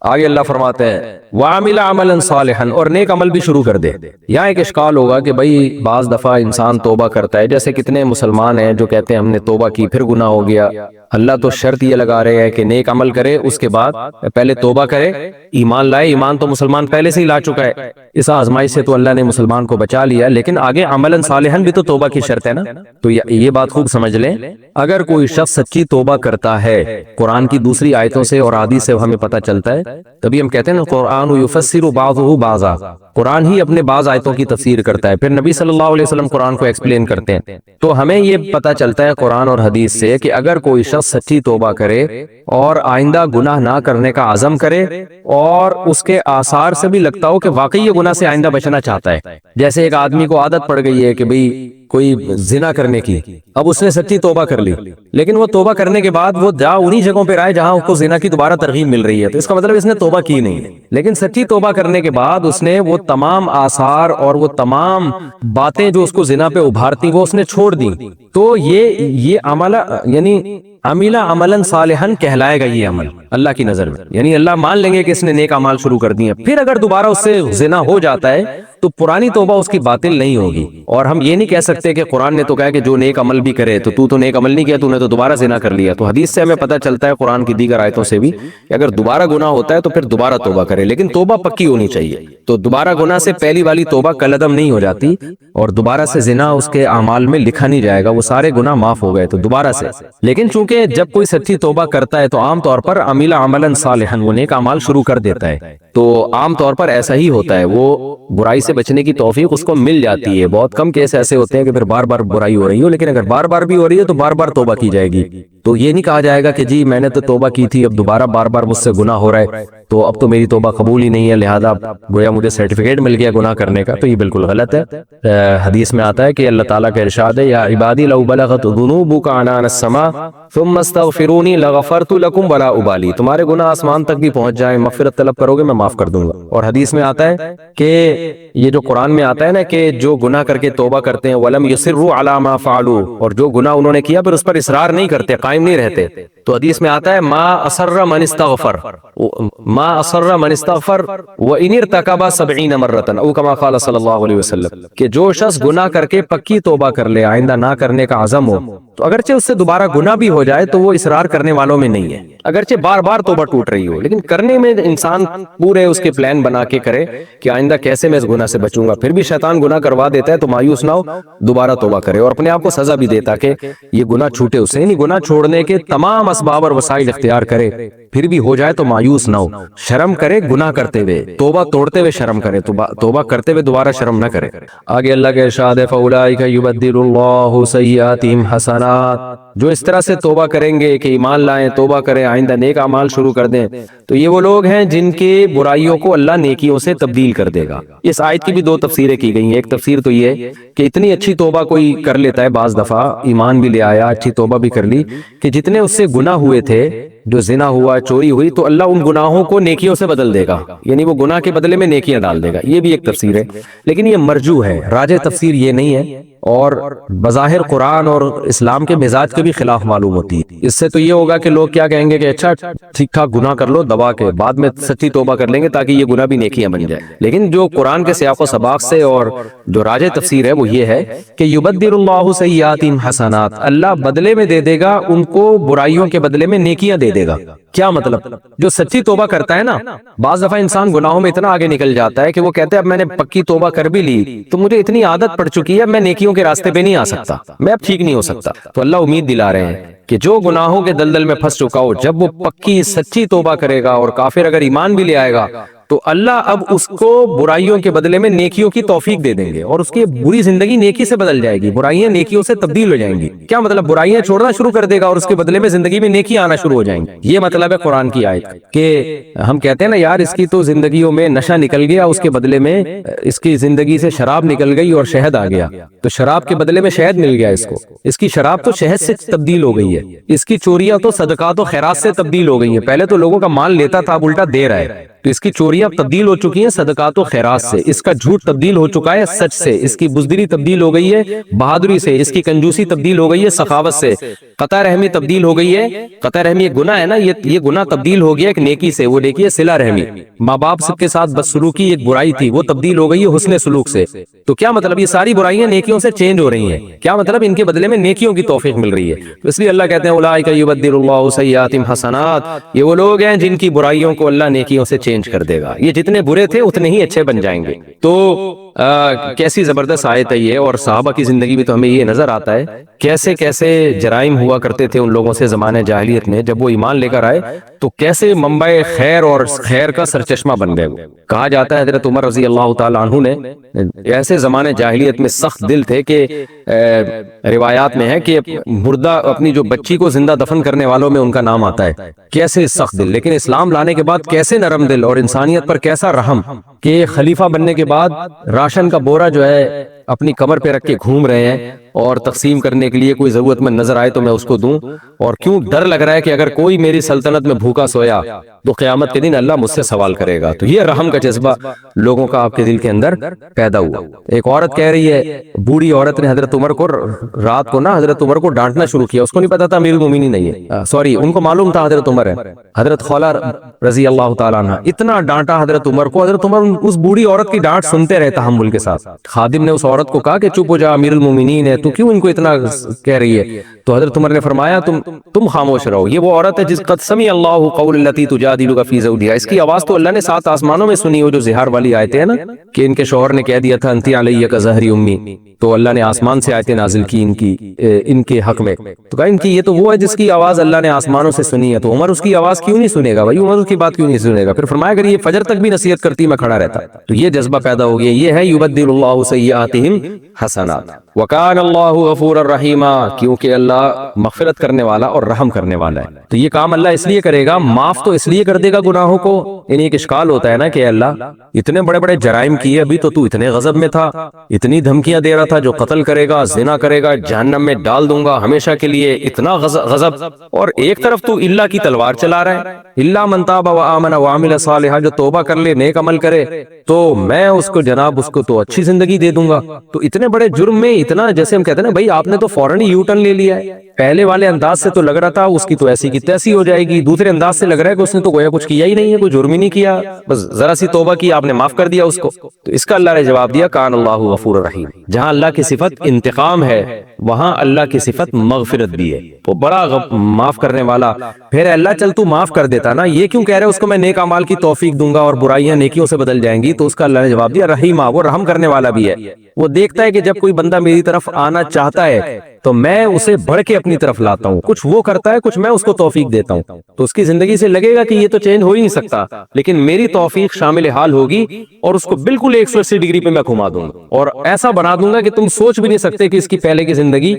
آگے اللہ فرماتے ہیں وَعَمِلَ عَمَلًا صَالِحًا، اور نیک عمل بھی شروع کر دے۔ یہاں ایک اشکال ہوگا کہ بھائی بعض دفعہ انسان توبہ کرتا ہے، جیسے کتنے مسلمان ہیں جو کہتے ہیں ہم نے توبہ کی پھر گناہ ہو گیا۔ اللہ تو شرط یہ لگا رہے ہیں کہ نیک عمل کرے، اس کے بعد پہلے توبہ کرے، ایمان لائے۔ ایمان تو مسلمان پہلے سے ہی لا چکا ہے، اس آزمائش سے تو اللہ نے مسلمان کو بچا لیا، لیکن آگے عملاً صالحاً بھی تو توبہ کی شرط ہے نا۔ تو یہ بات خوب سمجھ لیں، اگر کوئی شخص سچی توبہ کرتا ہے، قرآن کی دوسری آیتوں سے اور حدیث سے ہمیں پتہ چلتا ہے، تبھی ہم کہتے ہیں نا قرآن یفسر بعضہ بعضا، قرآن ہی اپنے بعض آیتوں کی تفسیر کرتا ہے، پھر نبی صلی اللہ علیہ وسلم قرآن کو ایکسپلین کرتے ہیں۔ تو ہمیں یہ پتہ چلتا ہے قرآن اور حدیث سے کہ اگر کوئی شخص سچی توبہ کرے اور آئندہ گناہ نہ کرنے کا عزم کرے، اور اس کے آثار سے بھی لگتا ہو کہ واقعی یہ گناہ سے آئندہ بچنا چاہتا ہے، جیسے ایک آدمی کو عادت پڑ گئی ہے کہ بھئی کوئی زنا کرنے کی، اب اس نے سچی توبہ کر لی، لیکن وہ توبہ کرنے کے بعد وہ جا انہی جگہوں پہ رہے جہاں اس کو زنا کی دوبارہ ترغیب مل رہی ہے، تو اس کا مطلب اس نے توبہ کی نہیں ہے۔ لیکن سچی توبہ کرنے کے بعد اس نے وہ تمام آثار اور وہ تمام باتیں جو اس کو زنا پہ ابھارتی وہ اس نے چھوڑ دی، تو یہ عمل یعنی عملہ عملاً صالحاً کہلائے گا۔ یہ عمل اللہ کی نظر میں یعنی اللہ مان لیں گے کہ اس نے نیک اعمال شروع کر دیے۔ پھر اگر دوبارہ اس سے زنا ہو جاتا ہے تو پرانی توبہ اس کی باطل نہیں ہوگی۔ اور ہم یہ نہیں کہہ سکتے کہ قرآن نے تو کہا کہ جو نیک عمل بھی کرے، تو نیک عمل نہیں کیا، تو نے تو دوبارہ زنا کر لیا۔ تو حدیث سے ہمیں پتہ چلتا ہے، قرآن کی دیگر آیتوں سے بھی، کہ اگر دوبارہ گناہ ہوتا ہے تو پھر دوبارہ توبہ کرے، لیکن توبہ پکی ہونی چاہیے۔ تو دوبارہ گناہ سے پہلی والی توبہ کالعدم نہیں ہو جاتی، اور دوبارہ سے زنا اس کے اعمال میں لکھا نہیں جائے گا، وہ سارے گناہ معاف ہو گئے تو دوبارہ سے۔ لیکن چونکہ جب کوئی سچی توبہ کرتا ہے تو عام طور پر عمل عملاً صالحاً، وہ نیک اعمال شروع کر دیتا ہے، تو عام طور پر ایسا ہی ہوتا ہے، وہ برائی سے بچنے کی توفیق اس کو مل جاتی ہے۔ بہت کم کیس ایسے ہوتے ہیں کہ پھر بار بار برائی ہو رہی ہو، لیکن اگر بار بار بھی ہو رہی ہے تو بار بار توبہ کی جائے گی۔ تو یہ نہیں کہا جائے گا کہ جی میں نے تو توبہ کی تھی، اب دوبارہ بار بار مجھ سے گناہ ہو رہا ہے تو اب تو میری توبہ قبول ہی نہیں ہے، لہذا گویا مجھے سرٹیفکیٹ مل گیا گناہ کرنے کا، تو یہ بالکل غلط ہے۔ حدیث میں آتا ہے کہ اللہ تعالیٰ کا ارشاد ہے، یا عبادی لو بلغت ذنوبک عنان السماء ثم استغفرونی لغفرت لکم ولا ابالی، تمہارے گناہ آسمان تک بھی پہنچ جائیں، مغفرت طلب کرو گے میں معاف کر دوں گا۔ اور حدیث میں آتا ہے کہ یہ جو قرآن میں آتا ہے نا کہ جو گناہ کر کے توبہ کرتے ہیں وَلَمْ يُصِرُّوا عَلَى مَا فَعَلُوا، اور جو گناہ انہوں نے کیا پھر اس پر اصرار نہیں کرتے، قائم نہیں رہتے، تو حدیث میں آتا ہے مَا أَصَرَّ مَنِ اسْتَغْفَرَ مَا أَصَرَّ مَنِ اسْتَغْفَرَ وَإِنِ ارْتَكَبَ 70 مرة، او کما قال صلی اللہ علیہ وسلم، کہ جو شخص گناہ کر کے پکی توبہ کر لے، آئندہ نہ کرنے کا عزم ہو، تو اگرچہ اس سے دوبارہ گناہ بھی ہو جائے تو وہ اصرار کرنے والوں میں نہیں ہے، اگرچہ بار بار توبہ ٹوٹ رہی ہو، لیکن کرنے میں انسان پورے اس کے پلان بنا کے کرے کہ آئندہ کیسے میں اس گناہ سے بچوں گا۔ پھر بھی شیطان گناہ کروا دیتا ہے تو مایوس نہ ہو، دوبارہ توبہ کرے اور اپنے آپ کو سزا بھی دے تاکہ یہ گناہ چھوٹے اسے، یعنی گناہ چھوڑنے کے تمام اسباب اور وسائل اختیار کرے، پھر بھی ہو جائے تو مایوس نہ ہو، شرم کرے گناہ کرتے ہوئے، توبہ توڑتے ہوئے شرم کرے، توبہ کرتے ہوئے دوبارہ شرم نہ کرے۔ آگے اللہ کے ارشاد ہے فَأُولَٰئِكَ يُبَدِّلُ اللَّهُ سَيِّئَاتِهِمْ حَسَنَاتٍ، جو اس طرح سے توبہ کریں گے کہ ایمان لائیں، توبہ کریں، آئندہ نیک اعمال شروع کر دیں، تو یہ وہ لوگ ہیں جن کے برائیوں کو اللہ نیکیوں سے تبدیل کر دے گا۔ اس آیت کی بھی دو تفسیریں کی گئی ہیں۔ ایک تفسیر تو یہ کہ اتنی اچھی توبہ کوئی کر لیتا ہے، بعض دفعہ ایمان بھی لے آیا، اچھی توبہ بھی کر لی، کہ جتنے اس سے گناہ ہوئے تھے، جو زنا ہوا، چوری ہوئی، تو اللہ ان گناہوں کو نیکیوں سے بدل دے گا، یعنی وہ گناہ کے بدلے میں نیکیاں ڈال دے گا۔ یہ بھی ایک تفسیر ہے، لیکن یہ مرجو ہے، راجح تفسیر یہ نہیں ہے، اور بظاہر قرآن اور اسلام کے مزاج کے بھی خلاف معلوم ہوتی ہے۔ اس سے تو یہ ہوگا کہ لوگ کیا کہیں گے کہ اچھا ٹھیک ٹھاک گناہ کر لو دبا کے، بعد میں سچی توبہ کر لیں گے تاکہ یہ گناہ بھی نیکیاں بن جائے۔ لیکن جو قرآن کے سیاق و سباق سے اور جو راجح تفسیر ہے وہ یہ ہے کہ یبدل اللہ سیئات حسنات، اللہ بدلے میں دے دے گا ان کو، برائیوں کے بدلے میں نیکیاں دے دے گا۔ کیا مطلب؟ جو سچی توبہ کرتا ہے نا، بعض دفعہ انسان گناہوں میں اتنا آگے نکل جاتا ہے کہ وہ کہتے ہیں اب میں نے پکی توبہ کر بھی لی تو مجھے اتنی عادت پڑ چکی ہے، میں نیکیوں کے راستے پہ نہیں آ سکتا، میں اب ٹھیک نہیں ہو سکتا۔ تو اللہ امید دلا رہے ہیں کہ جو گناہوں کے دلدل میں پھنس چکا ہو، جب وہ پکی سچی توبہ کرے گا، اور کافر اگر ایمان بھی لے آئے گا، تو اللہ اب اس کو برائیوں کے بدلے میں نیکیوں کی توفیق دے دیں گے، اور اس کی بری زندگی نیکی سے بدل جائے گی، برائیاں نیکیوں سے تبدیل ہو جائیں گی۔ کیا مطلب؟ برائیاں چھوڑنا شروع کر دے گا اور اس کے بدلے میں زندگی میں نیکیاں آنا شروع ہو جائیں گی۔ یہ مطلب ہے قرآن کی آیت، کہ ہم کہتے ہیں نا یار اس کی تو زندگیوں میں نشہ نکل گیا، اس کے بدلے میں اس کی زندگی سے شراب نکل گئی اور شہد آ گیا، تو شراب کے بدلے میں شہد مل گیا اس کو، اس کی شراب تو شہد سے تبدیل ہو گئی ہے، اس کی چوریاں تو صدقات و خیرات سے تبدیل ہو گئی ہیں، پہلے تو لوگوں کا مال لیتا تھا اب الٹا دے رہا ہے، تو اس کی چوریاں تبدیل ہو چکی ہیں صدقات و خیرات سے، اس کا جھوٹ تبدیل ہو چکا ہے سچ سے، اس کی بزدلی تبدیل ہو گئی ہے بہادری سے، اس کی کنجوسی تبدیل ہو گئی ہے سخاوت سے، قطع رحمی تبدیل ہو گئی ہے، قطع رحمی ایک گناہ ہے نا، یہ گناہ تبدیل ہو گیا ایک نیکی سے، وہ دیکھیے صلہ رحمی، ماں باپ سب کے ساتھ بدسلوکی ایک برائی تھی، وہ تبدیل ہو گئی ہے حسن سلوک سے۔ تو کیا مطلب یہ ساری برائیاں نیکیوں سے چینج ہو رہی ہیں، کیا مطلب ان کے بدلے میں نیکیوں کی توفیق مل رہی ہے۔ تو اس لیے اللہ کہتے ہیں اولئک یبدل اللہ سیئاتہم حسنات، یہ وہ لوگ ہیں جن کی برائیوں کو اللہ نیکیوں سے چینج کر دے گا، یہ جتنے برے تھے اتنے ہی اچھے بن جائیں گے۔ تو کیسی زبردست آیت ہے یہ، اور صحابہ کی زندگی میں تو ہمیں یہ نظر آتا ہے کیسے کیسے جرائم ہوا کرتے تھے ان لوگوں سے زمانے جاہلیت میں، جب وہ ایمان لے کر آئے تو کیسے منبع خیر اور خیر کا سرچشمہ بن گئے۔ کہا جاتا ہے حضرت عمر رضی اللہ تعالی عنہ نے ایسے زمانے جاہلیت میں سخت دل تھے کہ روایات میں ہے کہ مردہ اپنی جو بچی کو زندہ دفن کرنے والوں میں ان کا نام آتا ہے، کیسے سخت دل، لیکن اسلام لانے کے بعد کیسے نرم دل اور انسانیت پر کیسا رحم کہ خلیفہ بننے کے بعد راشن کا بورا جو ہے اپنی کمر پہ رکھ کے گھوم رہے ہیں اور تقسیم کرنے کے لیے کوئی ضرورت مند نظر آئے تو میں اس کو دوں، اور کیوں ڈر لگ رہا ہے کہ اگر کوئی میری سلطنت میں بھوکا سویا تو قیامت کے دن اللہ مجھ سے سوال کرے گا۔ تو یہ رحم کا جذبہ لوگوں کا آپ کے دل کے اندر پیدا ہوا۔ ایک عورت کہہ رہی ہے، بوڑھی عورت نے حضرت عمر کو رات کو نا حضرت عمر کو ڈانٹنا شروع کیا، اس کو نہیں پتا تھا امیر المومنین نہیں ہے، سوری ان کو معلوم تھا حضرت عمر ہے، حضرت خولہ رضی اللہ تعالیٰ عنہ اتنا ڈانٹا حضرت عمر کو، حضرت عمر اس بوڑھی عورت کی ڈانٹ سنتے رہے تحمل کے ساتھ۔ خادم نے اس عورت کو کہا کہ چپ ہو جا، امیر المومنین ہے، تو کیوں ان کو اتنا کہہ رہی ہے؟ تو حضرت عمر نے فرمایا تم خاموش رہو، یہ وہ عورت ہے جس قد سمع اللہ قول التی تجادلک فی زوجہا، اس کی آواز تو اللہ نے 7 آسمانوں میں سنی، وہ جو زہار والی آیتیں ہیں نا کہ ان کے شوہر نے کہہ دیا تھا انتی علیہ کظہر امی، تو اللہ نے آسمان سے آیتیں نازل کی ان کے حق میں، تو کہا ان کی یہ تو وہ ہے جس کی آواز اللہ نے آسمانوں سے سنی ہے، تو عمر اس کی آواز کیوں نہیں سنے گا بھائی، عمر اس کی بات کیوں نہیں سنے گا؟ پھر فرمایا اگر یہ فجر تک بھی نصیحت کرتی میں کھڑا رہتا۔ تو یہ جذبہ پیدا ہو گیا، یہ ہے یبدل اللہ سیئاتہم حسنات وکان اللہ غفورا رحیما، کیونکہ اللہ مغفرت کرنے والا اور رحم کرنے والا ہے۔ تو یہ کام اللہ اس لیے کرے گا، معاف تو اس لیے کر دے گا گناہوں کو، یعنی ایک اشکال ہوتا ہے نا کہ اللہ اتنے بڑے بڑے جرائم کیے، ابھی تو اتنے غضب میں تھا، اتنی دھمکیاں دے رہا تھا جو قتل کرے گا، زنا کرے گا، جہنم میں ڈال دوں گا ہمیشہ کے لیے، اتنا غضب، اور ایک طرف تو اللہ کی تلوار چلا رہا ہے، اللہ من تاب وآمن وعمل صالحا، جو توبہ کر لے نیک عمل کرے تو میں اس کو جناب اس کو تو اچھی زندگی دے دوں گا۔ تو اتنے بڑے جرم میں اتنا، جیسے ہم کہتے ہیں نا بھائی آپ نے تو فوراً ہی یو ٹرن لے لیا ہے، پہلے والے انداز سے تو لگ رہا تھا اس کی تو ایسی کی تیسی ہو جائے گی، دوسرے انداز سے لگ رہا ہے کہ اس نے تو گویا کچھ کیا ہی نہیں ہے، کوئی جرم ہی نہیں کیا، بس ذرا سی توبہ کی آپ نے معاف کر دیا اس کو۔ تو اس کا اللہ نے جواب دیا کان اللہ غفور رحیم، جہاں اللہ کی صفت انتقام ہے وہاں اللہ کی صفت مغفرت بھی ہے، وہ بڑا معاف کرنے والا۔ پھر اللہ چل تو معاف کر دیتا نا، یہ کیوں کہہ رہے اس کو میں نیک اعمال کی توفیق دوں گا اور برائیاں نیکیوں سے بدل جائیں گی؟ تو اس کا اللہ نے جواب دیا رحیمہ، وہ رحم کرنے والا بھی ہے، وہ دیکھتا ہے کہ جب کوئی بندہ میری طرف آنا چاہتا ہے تو میں اسے بڑھ کے اپنی طرف لاتا ہوں، کچھ وہ کرتا ہے کچھ میں اس کو توفیق دیتا ہوں، تو اس کی زندگی سے لگے گا کہ یہ تو چینج ہو ہی نہیں سکتا، لیکن میری توفیق شامل حال ہوگی اور اس کو بالکل 180 ڈگری پہ میں گھما دوں گا اور ایسا بنا دوں گا کہ تم سوچ بھی نہیں سکتے کہ اس کی پہلے کی زندگی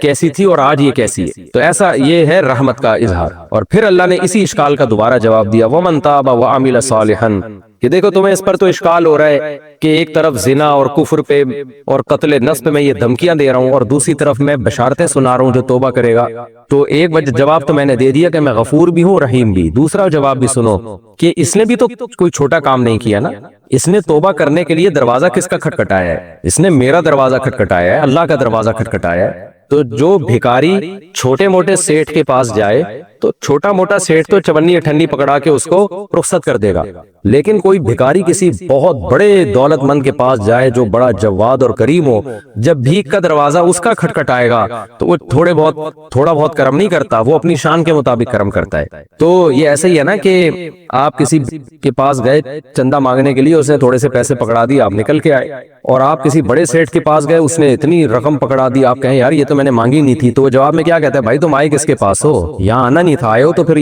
کیسی تھی اور آج یہ کیسی ہے۔ تو ایسا یہ ہے رحمت کا اظہار۔ اور پھر اللہ نے اسی اشکال کا دوبارہ جواب دیا وَمَن تَابَ وَعَمِلَ صَالِحًا، کہ دیکھو تمہیں اس پر تو اشکال ہو رہا ہے کہ ایک طرف زنا اور کفر پہ اور قتل نفس پہ میں یہ دھمکیاں دے رہا ہوں اور دوسری طرف میں بشارتیں سنا رہا ہوں جو توبہ کرے گا، تو ایک وجہ جواب تو میں نے دے دیا کہ میں غفور بھی ہوں رحیم بھی، دوسرا جواب بھی سنو کہ اس نے بھی تو کوئی چھوٹا کام نہیں کیا نا، اس نے توبہ کرنے کے لیے دروازہ کس کا کھٹکھٹایا ہے؟ اس نے میرا دروازہ کھٹکھٹایا ہے، اللہ کا دروازہ کھٹکھٹایا ہے۔ تو جو بھکاری چھوٹے موٹے سیٹھ کے پاس جائے تو چھوٹا موٹا سیٹھ تو چونی اٹھنی پکڑا کے اس کو رخصت کر دے گا، لیکن کوئی بھکاری کسی بہت بڑے دولت مند کے پاس جائے جو بڑا جواد اور کریم ہو، جب بھیک کا دروازہ اس کا کھٹکھٹائے گا تو وہ تھوڑا بہت کرم نہیں کرتا، وہ اپنی شان کے مطابق کرم کرتا ہے۔ تو یہ ایسا ہی ہے نا کہ آپ کسی کے پاس گئے چندہ مانگنے کے لیے، اس نے تھوڑے سے پیسے پکڑا دی، آپ نکل کے آئے، اور آپ کسی بڑے سیٹھ کے پاس گئے، اس نے اتنی رقم پکڑا دی، آپ کہیں یار یہ تو میں نے مانگی نہیں تھی، تو وہ جواب میں کیا کہتا ہے؟ بھائی تم آئے کس کے پاس ہو؟ یہاں آنا نہیں تھا، آئے ہو تو پھر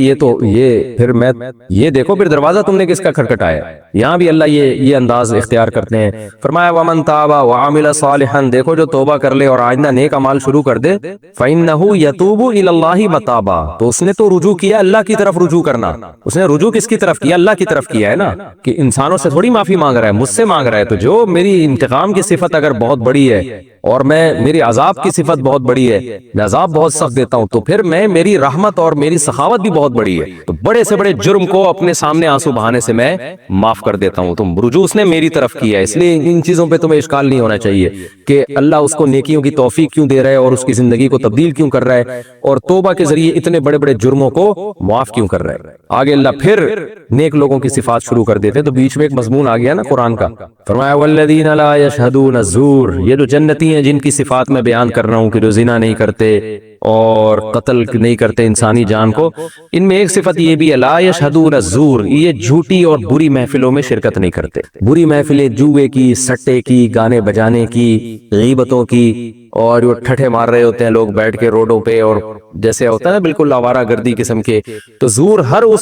یہ دیکھو پھر دروازہ تم نے کس کا کھٹکھٹایا۔ یہاں بھی اللہ یہ انداز اختیار کرتے ہیں۔ فرمایا وَمَن تَابَ وَعَمِلَ صَالِحًا، دیکھو جو توبہ کر لے اور آئندہ نیک اعمال شروع کر دے، فَإِنَّهُ يَتُوبُ إِلَى اللَّهِ مَتَابًا، تو اس نے تو رجوع کیا اللہ کی طرف، رجوع کرنا اس نے رجوع کس کی طرف کیا؟ اللہ کی طرف کیا ہے نا، کہ انسانوں سے تھوڑی معافی مانگ رہا ہے، مجھ سے مانگ رہا ہے۔ تو جو میری انتقام کی صفت اگر بہت بڑی ہے اور میری عذاب کی صفت بہت بڑی ہے، میں عذاب بہت سخت دیتا ہوں، تو پھر میری رحمت اور میری سخاوت بھی بہت بڑی ہے، تو بڑے سے بڑے جرم کو اپنے سامنے آنسو بہانے سے میں معاف کر دیتا ہوں۔ تم رجوع اس نے میری طرف کیا ہے، اس لیے ان چیزوں پہ تمہیں اشکال نہیں ہونا چاہیے کہ اللہ اس کو نیکیوں کی توفیق کیوں دے رہا ہے اور اس کی زندگی کو تبدیل کیوں کر رہا ہے، اور توبہ کے ذریعے اتنے بڑے بڑے جرموں کو معاف کیوں کر رہا ہے۔ آگے اللہ پھر نیک لوگوں کی صفات شروع کر دیتے، تو بیچ میں ایک مضمون آ گیا نا قرآن کا، فرمایا والذین لا یشہدون الزور، یہ جو جنتی ہیں جن کی صفات میں بیان کر رہا ہوں کہ جو زنا نہیں کرتے اور قتل نہیں کرتے انسانی جان کو، ان میں ایک صفت یہ بھی ہے لا یشہدون الزور، یہ جھوٹی اور بری محفلوں میں شرکت نہیں کرتے۔ بری محفلیں جوے کی، سٹے کی، گانے بجانے کی، غیبتوں کی، اور جو ٹھٹھے مار رہے ہوتے ہیں لوگ بیٹھ کے روڈوں پہ، اور جیسے ہوتا ہے نا بالکل آوارہ گردی قسم کے، تو زور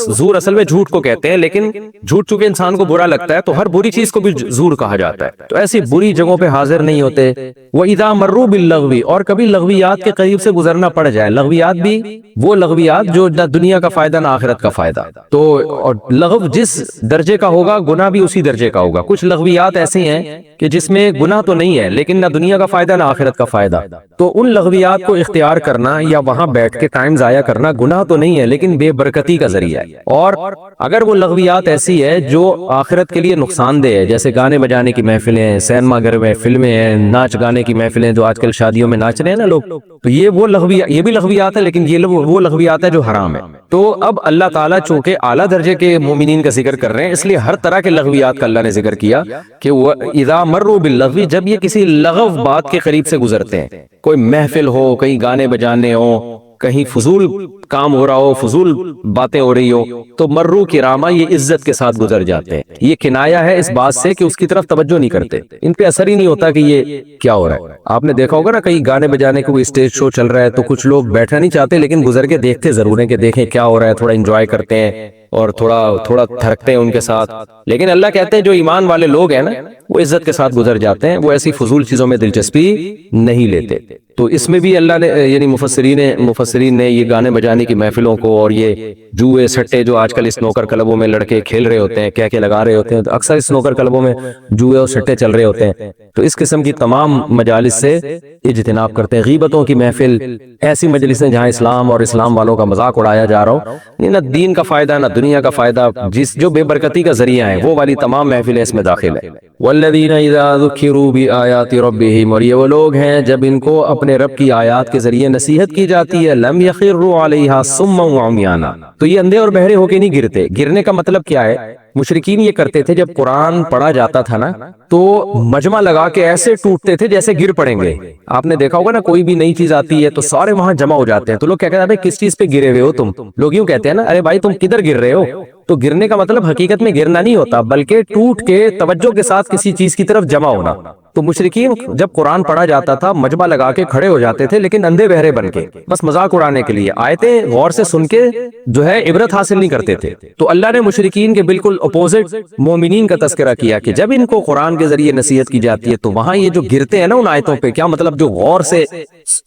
زور اصل میں جھوٹ کو کہتے ہیں، لیکن جھوٹ چونکہ انسان کو برا لگتا ہے تو ہر بری چیز کو بھی زور کہا جاتا ہے، تو ایسی بری جگہوں پہ حاضر نہیں ہوتے۔ وَإِذَا مَرُّوا بِاللَّغْوِ، اور کبھی لغویات کے قریب سے گزرنا پڑ جائے، لغویات بھی وہ لغویات جو نہ دنیا کا فائدہ نہ آخرت کا فائدہ، تو اور لغو جس درجے کا ہوگا گناہ بھی اسی درجے کا ہوگا۔ کچھ لغویات ایسی ہیں کہ جس میں گناہ تو نہیں ہے لیکن نہ دنیا کا فائدہ نہ آخرت کا فائدہ، تو ان لغویات کو اختیار کرنا یا وہاں بیٹھ کے ٹائم ضائع کرنا گناہ تو نہیں ہے لیکن بے برکتی کا ذریعہ ہے۔ اور اگر وہ لغویات ایسی ہے جو آخرت کے لیے نقصان دہ ہے، جیسے گانے بجانے کی محفلیں، سینما گھر میں فلمیں ہیں، ناچ گانے کی محفلیں جو آج کل شادیوں میں ناچ رہے ہیں نا لوگ، تو یہ بھی لغویات ہے، لیکن یہ وہ لغویات ہے جو حرام ہے۔ تو اب اللہ تعالیٰ چونکہ اعلیٰ درجے کے مومنین کا ذکر کر رہے ہیں، اس لیے ہر طرح کے لغویات کا اللہ نے ذکر کیا کہ اذا مروا باللغو، جب یہ کسی لغو بات کے قریب سے گزرتے ہیں، کوئی محفل ہو، کہیں گانے بجانے ہو، کہیں فضول کام ہو رہا ہو، فضول باتیں ہو رہی ہو، تو مرو کرامہ، یہ عزت کے ساتھ گزر جاتے ہیں۔ یہ کنایہ ہے اس بات سے کہ اس کی طرف توجہ نہیں کرتے، ان پہ اثر ہی نہیں ہوتا کہ یہ کیا ہو رہا ہے۔ آپ نے دیکھا ہوگا نا کہیں گانے بجانے کو اسٹیج شو چل رہا ہے تو کچھ لوگ بیٹھنا نہیں چاہتے لیکن گزر کے دیکھتے ضرور ہیں کہ دیکھیں کیا ہو رہا ہے، تھوڑا انجوائے کرتے ہیں اور تھوڑا تھرکتے ہیں ان کے ساتھ، لیکن اللہ کہتے ہیں جو ایمان والے لوگ ہیں نا وہ عزت کے ساتھ گزر جاتے ہیں، وہ ایسی فضول چیزوں میں دلچسپی نہیں لیتے۔ تو اس میں بھی اللہ نے یعنی مفسرین نے یہ گانے بجانے کی محفلوں کو اور یہ جوئے سٹے جو آج کل اسنوکر کلبوں میں لڑکے کھیل رہے ہوتے ہیں، کہہ کے لگا رہے ہوتے ہیں، تو اکثر اسنوکر کلبوں میں جوئے اور سٹے چل رہے ہوتے ہیں، تو اس قسم کی تمام مجالس سے اجتناب کرتے ہیں۔ غیبتوں کی محفل، ایسی مجلسیں جہاں اسلام اور اسلام والوں کا مذاق اڑایا جا رہا ہو، نہ دین کا فائدہ نہ دنیا کا فائدہ، جو بے برکتی کا ذریعہ ہے وہ والی تمام محفلیں اس میں داخل ہے۔ والذین اذا ذکروا بآیات ربہم، اور یہ وہ لوگ ہیں جب ان کو اپنے رب کی آیات کے ذریعے نصیحت کی جاتی ہے، لم یخروا علیہا صما وعمیانا، تو یہ اندھے اور بہرے ہو کے نہیں گرتے۔ گرنے کا مطلب کیا ہے؟ مشرکین یہ کرتے تھے جب قرآن پڑھا جاتا تھا نا تو مجمع لگا کے ایسے ٹوٹتے تھے جیسے گر پڑیں گے۔ آپ نے دیکھا ہوگا نا کوئی بھی نئی چیز آتی ہے تو سارے وہاں جمع ہو جاتے ہیں، تو لوگ کیا کہتے ہیں کس چیز پہ گرے ہوئے ہو تم؟ لوگ یوں کہتے ہیں نا ارے بھائی تم کدھر گر رہے ہو؟ تو گرنے کا مطلب حقیقت میں گرنا نہیں ہوتا بلکہ ٹوٹ کے توجہ کے ساتھ کسی چیز کی طرف جمع ہونا۔ تو مشرکین جب قرآن پڑھا جاتا تھا مجمع لگا کے کھڑے ہو جاتے تھے لیکن اندھے بہرے بن کے، بس مذاق اڑانے کے لیے، آیتیں غور سے سن کے جو ہے عبرت حاصل نہیں کرتے تھے۔ تو اللہ نے مشرکین کے بالکل اپوزٹ مومنین کا تذکرہ کیا کہ جب ان کو قرآن کے ذریعے نصیحت کی جاتی ہے تو وہاں یہ جو گرتے ہیں نا ان آیتوں پہ، کیا مطلب جو غور سے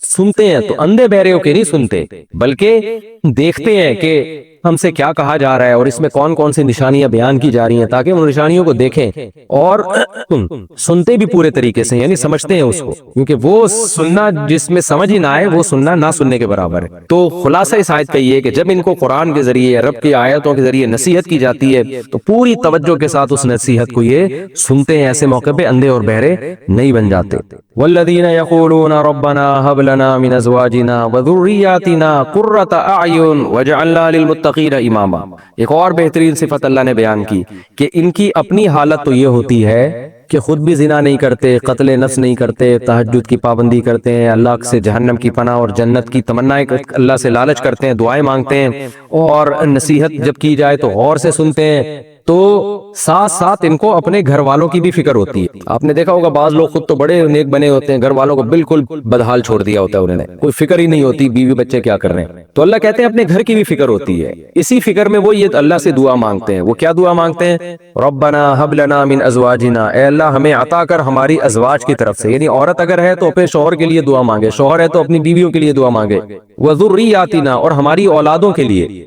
سنتے ہیں، تو اندھے بہرے ہو کے نہیں سنتے بلکہ دیکھتے ہیں کہ ہم سے کیا کہا جا رہا ہے اور اس میں کون کون سی نشانیاں بیان کی جا رہی ہیں، تاکہ ان نشانیوں کو دیکھیں اور سنتے بھی پورے طریقے سے، یعنی سمجھتے ہیں اس کو، کیونکہ وہ سننا جس میں سمجھ ہی نہ آئے وہ سننا نہ سننے کے برابر ہے۔ تو خلاصہ اس آیت کا یہ ہے کہ جب ان کو قرآن کے ذریعے رب کی آیتوں کے ذریعے نصیحت کی جاتی ہے تو پوری توجہ کے ساتھ اس نصیحت کو یہ سنتے ہیں، ایسے موقع پہ اندھے اور بہرے نہیں بن جاتے۔ والذین یقولون ربنا هب لنا من ازواجنا وذریاتنا قرۃ اعین واجعلنا للمتقین اماما۔ ایک اور بہترین صفت اللہ نے بیان کی کہ ان کی اپنی حالت تو یہ ہوتی ہے کہ خود بھی زنا نہیں کرتے، قتل نفس نہیں کرتے، تہجد کی پابندی کرتے ہیں، اللہ سے جہنم کی پناہ اور جنت کی تمنا اللہ سے لالچ کرتے ہیں، دعائیں مانگتے ہیں، اور نصیحت جب کی جائے تو غور سے سنتے ہیں، تو ساتھ ساتھ ان کو اپنے گھر والوں کی بھی فکر ہوتی ہے۔ آپ نے دیکھا ہوگا بعض لوگ خود تو بڑے نیک بنے ہوتے ہیں، گھر والوں کو بالکل بدحال چھوڑ دیا ہوتا ہے، انہوں نے کوئی فکر ہی نہیں ہوتی بیوی بچے کیا کر رہے ہیں۔ تو اللہ کہتے ہیں اپنے گھر کی بھی فکر ہوتی ہے، اسی فکر میں وہ یہ اللہ سے دعا مانگتے ہیں۔ وہ کیا دعا مانگتے ہیں؟ ربنا هب لنا من ازواجنا، اے اللہ ہمیں عطا کر ہماری ازواج کی طرف سے، یعنی عورت اگر ہے تو اپنے شوہر کے لیے دعا مانگے، شوہر ہے تو اپنی بیویوں کے لیے دعا مانگے، وذریاتنا، اور ہماری اولادوں کے لیے،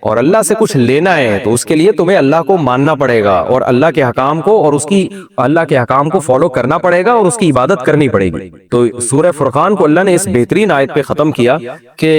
اور اللہ سے کچھ لینا ہے تو اس کے لیے تمہیں اللہ کو ماننا پڑے گا اور اللہ کے حکام کو اور اللہ کے حکام کو فالو کرنا پڑے گا اور اس کی عبادت کرنی پڑے گی۔ تو سورہ فرقان کو اللہ نے اس بہترین آیت پہ ختم کیا کہ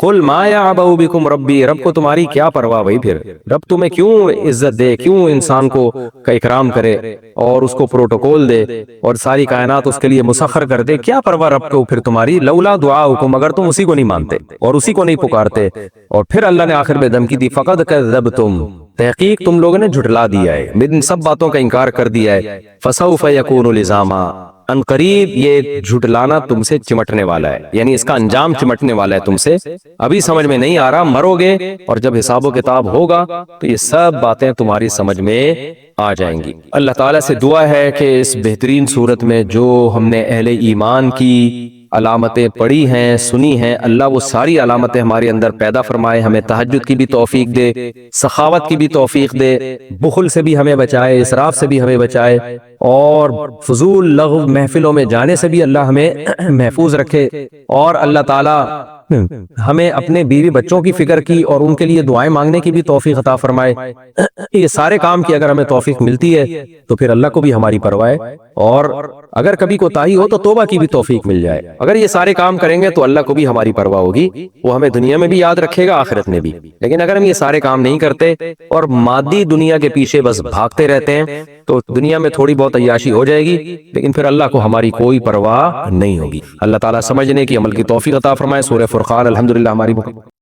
قل ما یعبؤ بکم ربی، رب کو تمہاری کیا پرواہ بھائی، پھر رب تمہیں کیوں عزت دے، کیوں انسان کو کا اکرام کرے اور اس کو پروٹوکول دے اور ساری کائنات اس کے لیے مسخر کر دے، کیا پرواہ رب کو پھر تمہاری، لولا دعاؤکم، اگر تم اسی کو نہیں مانتے اور اسی کو نہیں پکارتے۔ اور پھر اللہ نے آخر میں دھمکی دی، فقد کذبتم، تحقیق تم لوگوں نے جھٹلا دیا ہے، ان سب باتوں کا انکار کر دیا ہے، فسوف یکون لزاما، ان قریب یہ جھٹلانا تم سے چمٹنے والا ہے، یعنی اس کا انجام چمٹنے والا ہے تم سے، ابھی سمجھ میں نہیں آ رہا، مرو گے اور جب حساب و کتاب ہوگا تو یہ سب باتیں تمہاری سمجھ میں آ جائیں گی۔ اللہ تعالیٰ سے دعا ہے کہ اس بہترین صورت میں جو ہم نے اہل ایمان کی علامتیں پڑھی ہیں، سنی ہیں، اللہ وہ ساری علامتیں ہمارے اندر پیدا فرمائے، ہمیں تہجد کی بھی توفیق دے، سخاوت کی بھی توفیق دے، بخل سے بھی ہمیں بچائے، اسراف سے بھی ہمیں بچائے، اور فضول لغو محفلوں میں جانے سے بھی اللہ ہمیں محفوظ رکھے، اور اللہ تعالیٰ ہمیں اپنے بیوی بچوں کی فکر کی اور ان کے لیے دعائیں مانگنے کی بھی توفیق عطا فرمائے۔ یہ سارے کام کی اگر ہمیں توفیق ملتی ہے تو پھر اللہ کو بھی ہماری پرواہ ہے، اور اگر کبھی کوتاہی ہو تو توبہ کی بھی توفیق مل جائے۔ اگر یہ سارے کام کریں گے تو اللہ کو بھی ہماری پرواہ ہوگی، وہ ہمیں دنیا میں بھی یاد رکھے گا، آخرت میں بھی۔ لیکن اگر ہم یہ سارے کام نہیں کرتے اور مادی دنیا کے پیچھے بس بھاگتے رہتے ہیں تو دنیا میں تھوڑی بہت عیاشی ہو جائے گی لیکن پھر اللہ کو ہماری کوئی پرواہ نہیں ہوگی۔ اللہ تعالیٰ سمجھنے کی، عمل کی توفیق عطا فرمائے۔ سورہ فرقان الحمدللہ ہماری